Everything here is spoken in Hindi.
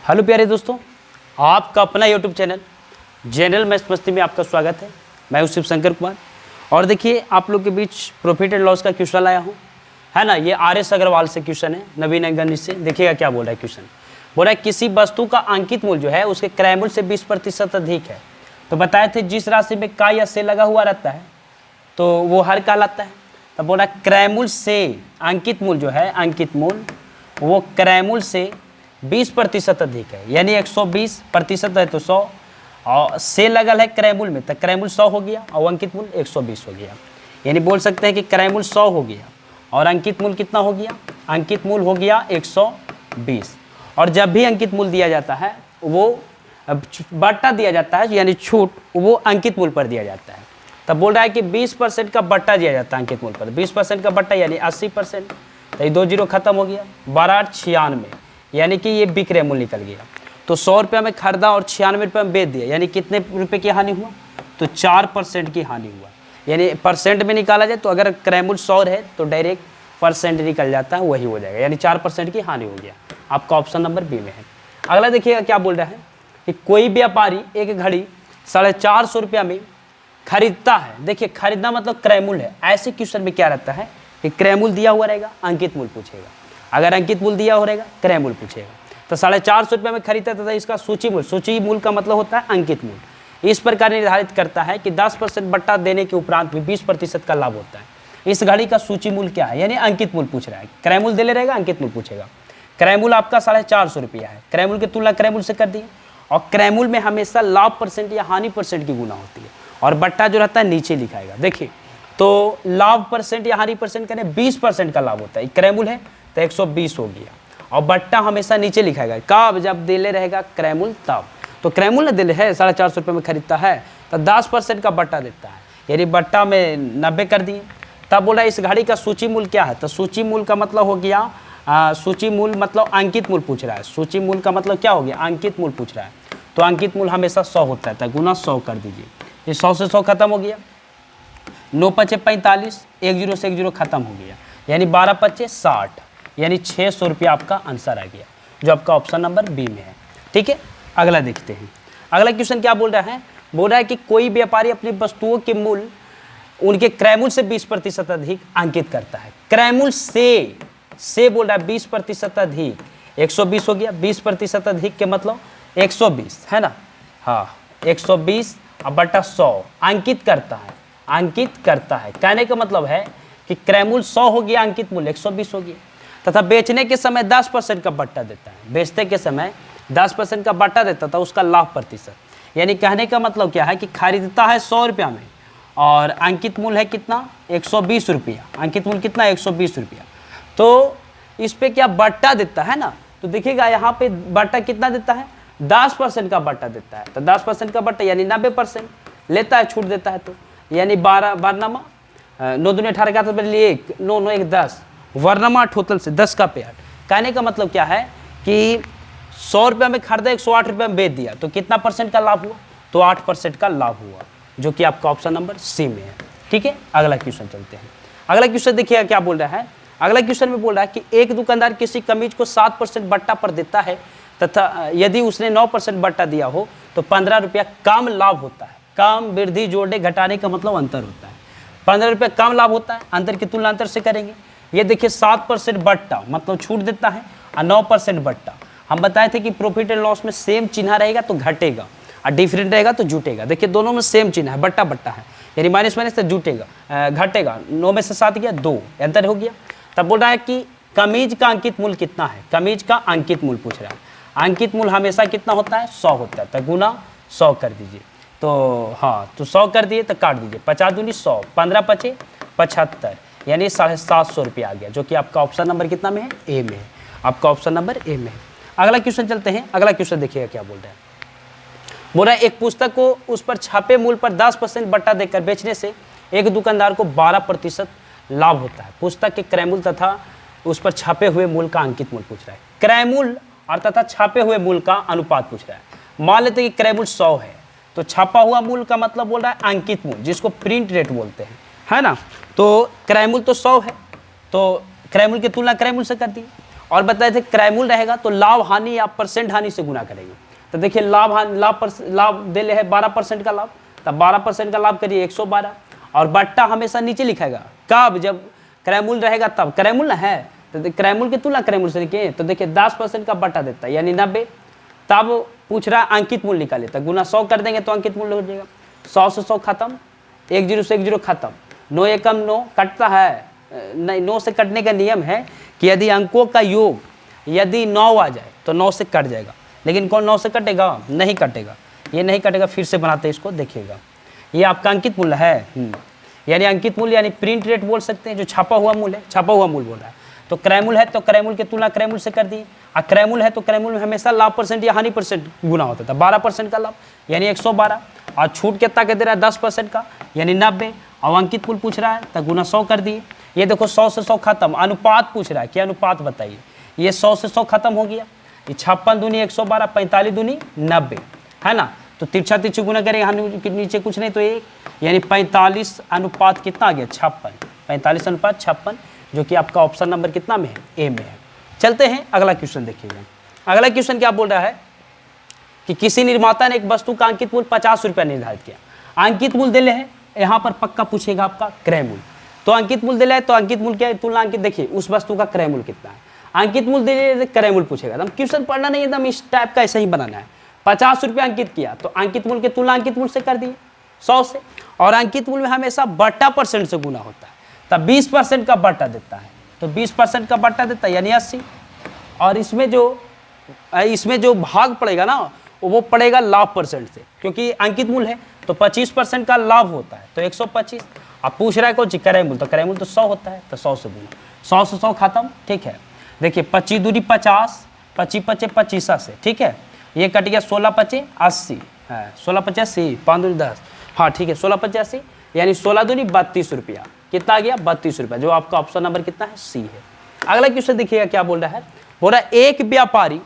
हेलो प्यारे दोस्तों, आपका अपना यूट्यूब चैनल जनरल मैथ्स मस्ती में आपका स्वागत है। मैं हूं शिव शंकर कुमार और देखिए आप लोग के बीच प्रॉफिट एंड लॉस का क्वेश्चन लाया हूं, है ना। ये RS अग्रवाल से क्वेश्चन है, नवीन गणित से। देखिएगा क्या बोल रहा है क्वेश्चन। बोल रहा है किसी वस्तु का अंकित मूल्य जो है उसके क्रय मूल्य से 20% अधिक है। तो बताए थे जिस राशि में का या से लगा हुआ रहता है तो वो हर कहलाता है। तो बोल रहा है क्रय मूल्य से अंकित मूल्य जो है, अंकित मूल्य वो क्रय मूल्य से 20% अधिक है, यानी 120% है तो 100 और से लगल है क्रय मूल्य में, तो क्रय मूल्य 100 हो गया और अंकित मूल्य 120 हो गया। यानी बोल सकते हैं कि क्रय मूल्य 100 हो गया और अंकित मूल्य कितना हो गया, अंकित मूल्य हो गया 120। और जब भी अंकित मूल्य दिया जाता है वो बट्टा दिया जाता है, यानी छूट वो अंकित मूल्य पर दिया जाता है। तब बोल रहा है कि 20% का बट्टा दिया जाता है अंकित मूल्य पर। 20% का बट्टा यानी 80%, तो ये 2 जीरो खत्म हो गया। 12/96 यानी कि ये विक्रय मूल्य निकल गया। तो 100 रुपये में खरीदा और 96 रुपये में बेच दिया, यानी कितने रुपए की हानि हुआ, तो 4% की हानि हुआ। यानी परसेंट में निकाला जाए तो अगर क्रय मूल्य 100 है तो डायरेक्ट परसेंट निकल जाता है, वही हो जाएगा, यानी 4% की हानि हो गया। आपका ऑप्शन नंबर बी में है। अगला देखिएगा क्या बोल रहा है कि कोई व्यापारी एक घड़ी 450 रुपया में खरीदता है। देखिए खरीदना मतलब क्रय मूल्य है। ऐसे क्वेश्चन में क्या रहता है कि क्रय मूल्य दिया हुआ रहेगा, अंकित मूल्य पूछेगा। अगर अंकित मूल्य दिया हो रहेगा, क्रय मूल्य पूछेगा। तो 450 रुपये में खरीदता तथा इसका सूची मूल्य, सूची मूल्य का मतलब होता है अंकित मूल्य, इस प्रकार निर्धारित करता है कि 10% बट्टा देने के उपरांत भी 20% का लाभ होता है। इस घड़ी का सूची मूल्य क्या है, यानी अंकित मूल्य पूछ रहा है। क्रय मूल्य दे ले रहेगा, अंकित मूल्य पूछेगा। क्रय मूल्य आपका 450 रुपया है, क्रय मूल्य की तुलना क्रय मूल्य से कर दिए। और क्रय मूल्य में हमेशा लाभ परसेंट या हानि परसेंट की गुना होती है और बट्टा जो रहता है नीचे लिखाएगा। देखिए तो लाभ परसेंट या हानि परसेंट करें 20% का लाभ होता है, क्रय मूल्य है तो 120 हो गया। और बट्टा हमेशा नीचे लिखाएगा, कब, जब दिले रहेगा क्रय मूल्य तब। तो क्रय मूल्य दिले है 450 रुपये में खरीदता है तो 10% का बट्टा देता है, यानी बट्टा में 90 कर दिए। तब बोला इस घड़ी का सूची मूल्य क्या है, तो सूची मूल्य का मतलब हो गया सूची मूल्य मतलब अंकित मूल्य पूछ रहा है। सूची मूल्य का मतलब क्या हो गया, अंकित मूल्य पूछ रहा है। तो अंकित मूल्य हमेशा 100 होता है, तो गुना 100 कर दीजिए। ये 100 से 100 खत्म हो गया। 9 पचे 45, 1 जीरो से 1 जीरो खत्म हो गया, यानी 12 पचे 60, यानी 600 रुपया आपका आंसर आ गया, जो आपका ऑप्शन नंबर बी में है। ठीक है, अगला देखते हैं। अगला क्वेश्चन क्या बोल रहा है, बोल रहा है कि कोई व्यापारी अपनी वस्तुओं के मूल्य उनके क्रय मूल्य से 20% अधिक अंकित करता है। क्रय मूल्य से बोल रहा है 20% अधिक, 120 हो गया। 20% अधिक के मतलब 120 है ना, हाँ 120 बटा 100 अंकित करता है, अंकित करता है। कहने का मतलब है कि क्रय मूल्य 100 हो गया, अंकित मूल्य 120 हो गया। तथा बेचने के समय 10% का बट्टा देता है, बेचते के समय 10% का बट्टा देता था, उसका लाभ प्रतिशत। यानी कहने का मतलब क्या है कि खरीदता है 100 रुपया में और अंकित मूल्य है कितना, 120 रुपया। अंकित मूल्य कितना, 120 रुपया। तो इस पे क्या बट्टा देता है ना, तो देखिएगा यहाँ पे बट्टा कितना देता है, 10% का बट्टा देता है। तो 10% का बट्टा यानी 90% लेता है, छूट देता है। तो यानी 12 9 दूनी 18 का 1 9 9 1 10 वर्णमा टोटल से 10 का पेड़। कहने का मतलब क्या है कि 100 रुपये में खरीदा, 108 रुपये में बेच दिया, तो कितना परसेंट का लाभ हुआ, तो 8% का लाभ हुआ, जो कि आपका ऑप्शन नंबर सी में है। ठीक है, अगला क्वेश्चन चलते हैं। अगला क्वेश्चन देखिएगा क्या बोल रहा है। अगला क्वेश्चन में बोल रहा है कि एक दुकानदार किसी कमीज को 7% बट्टा पर देता है तथा यदि उसने 9% बट्टा दिया हो तो 15 रुपया कम लाभ होता है। कम, वृद्धि, जोड़ने, घटाने का मतलब अंतर होता है। 15 रुपये कम लाभ होता है, अंतर की तुलना अंतर से करेंगे। ये देखिए 7% बट्टा मतलब छूट देता है और 9% बट्टा। हम बताए थे कि प्रॉफिट एंड लॉस में सेम चिन्ह रहेगा तो घटेगा और डिफरेंट रहेगा तो जुटेगा। देखिए दोनों में सेम चिन्ह है, बट्टा बट्टा है, यानी माइनस माइनस तो जुटेगा, घटेगा। 9 में से 7 गया 2, अंतर हो गया। तब बोल रहा है कि कमीज का अंकित मूल्य कितना है, कमीज का अंकित मूल्य पूछ रहा है। अंकित मूल्य हमेशा कितना होता है, 100 होता है, तो गुना 100 कर दीजिए। तो हाँ, तो 100 कर दिए तो काट दीजिए, 50 दूनी 100, 15 पचे 75, यानी 750 रुपया आ गया, जो कि आपका ऑप्शन नंबर कितना में है, ए में है। आपका ऑप्शन नंबर ए में है। अगला क्वेश्चन चलते हैं। अगला क्वेश्चन देखिएगा क्या बोल रहा है। बोल रहा है एक पुस्तक को उस पर छापे मूल्य पर 10% बट्टा देकर बेचने से एक दुकानदार को 12% लाभ होता है। पुस्तक के क्रय मूल्य तथा उस पर छापे हुए मूल्य का अंकित मूल्य पूछ रहा है। क्रय मूल्य और तथा छापे हुए मूल्य का अनुपात पूछ रहा है। मान लेते हैं कि क्रय मूल्य 100 है, तो छापा हुआ मूल्य का मतलब बोल रहा है अंकित मूल्य, जिसको प्रिंट रेट बोलते हैं, है ना। तो क्रय मूल्य तो 100 है, तो क्रय मूल्य की तुलना क्रय मूल्य से कर दी। और बताए थे क्रयमूल्य रहेगा तो लाभ हानि या परसेंट हानि से गुना करेंगे। तो देखिए लाभ दे ले है 12% का लाभ, तब 12% का लाभ करिए 112, और बट्टा हमेशा नीचे लिखाएगा, कब, जब क्रयमूल्य रहेगा तब। क्रयमूल्य है तो क्रयमूल्य की तुलना क्रयमूल्य से लिखिए, तो देखिए 10% का बट्टा देता है यानी 90, तब पूछ रहा है अंकित मूल्य निकालिए, तो गुना 100 कर देंगे तो अंकित मूल्य हो जाएगा। 100 से 100 खत्म, 10 से 10 खत्म, 9 एकम 9 कटता है नहीं, 9 से कटने का नियम है कि यदि अंकों का योग यदि 9 आ जाए तो 9 से कट जाएगा, लेकिन कौन 9 से कटेगा, नहीं कटेगा, ये नहीं कटेगा। फिर से बनाते हैं इसको, देखिएगा ये आपका अंकित मूल्य है, यानी अंकित मूल्य यानी प्रिंट रेट बोल सकते हैं, जो छपा हुआ मूल्य है, छपा हुआ मूल्य बोल रहा है। तो क्रयमूल्य है तो क्रयमूल्य की तुलना क्रयमूल्य से कर दिए, और क्रयमूल्य है तो क्रयमूल्य में हमेशा लाभ परसेंट या हानि परसेंट गुना होता था। 12% का लाभ यानी 112, और छूट कितना के दे रहा है 10% का यानी 90, और अंकित मूल्य पूछ रहा है तो गुना 100 कर दिए। ये देखो 100 से 100 खत्म, अनुपात पूछ रहा है, क्या अनुपात बताइए, ये 100 से 100 खत्म हो गया, ये 56 दूनी 112, 45 दूनी 90, है ना। तो तिरछा तिरछी गुना करेंगे, हानि नीचे कुछ नहीं तो 1, यानी 45 अनुपात कितना आ गया 56, 45 अनुपात 56, जो कि आपका ऑप्शन नंबर कितना में है, ए में है। चलते हैं अगला क्वेश्चन देखिएगा। अगला क्वेश्चन क्या बोल रहा है कि किसी निर्माता ने एक वस्तु का अंकित मूल्य 50 रुपया निर्धारित किया, अंकित मूल्य दिले है, यहाँ पर पक्का पूछेगा आपका क्रय मूल्य, तो अंकित मूल्य दिला है तो अंकित मूल्य क्या है, तुलना अंकित, देखिए उस वस्तु का क्रय मूल्य कितना है, अंकित मूल्य दिले क्रय मूल्य पूछेगा। एकदम क्वेश्चन पढ़ना नहीं, एकदम इस टाइप का ऐसे ही बनाना है। 50 रुपया अंकित किया तो अंकित मूल्य की तुलना अंकित मूल्य से कर दिए 100 से, और अंकित मूल्य में हमेशा बट्टा परसेंट से गुना होता है, तब 20% का बट्टा देता है, तो 20% का बट्टा देता है यानी 80, और इसमें जो भाग पड़ेगा ना वो पड़ेगा लाभ परसेंट से, क्योंकि अंकित मूल्य है तो 25% का लाभ होता है, तो 125। अब पूछ रहा है कौन सी क्रय मूल्य, तो क्रय मूल्य तो 100 होता है, तो 100 से गुना, 100 से 100 खत्म, ठीक है। देखिए 25 दूनी 50, 25 पचे 25 से, ठीक है, ये कट गया 16 पचे 80, है 16 पचे 80, 5 दूनी 10, हाँ ठीक है 16 पचे 80, यानी 16 दूनी 32 रुपया, कितना आ गया 32 रुपया, जो आपका ऑप्शन नंबर कितना है सी है। अगला क्वेश्चन देखिएगा क्या बोल रहा है, बोल रहा है एक व्यापारी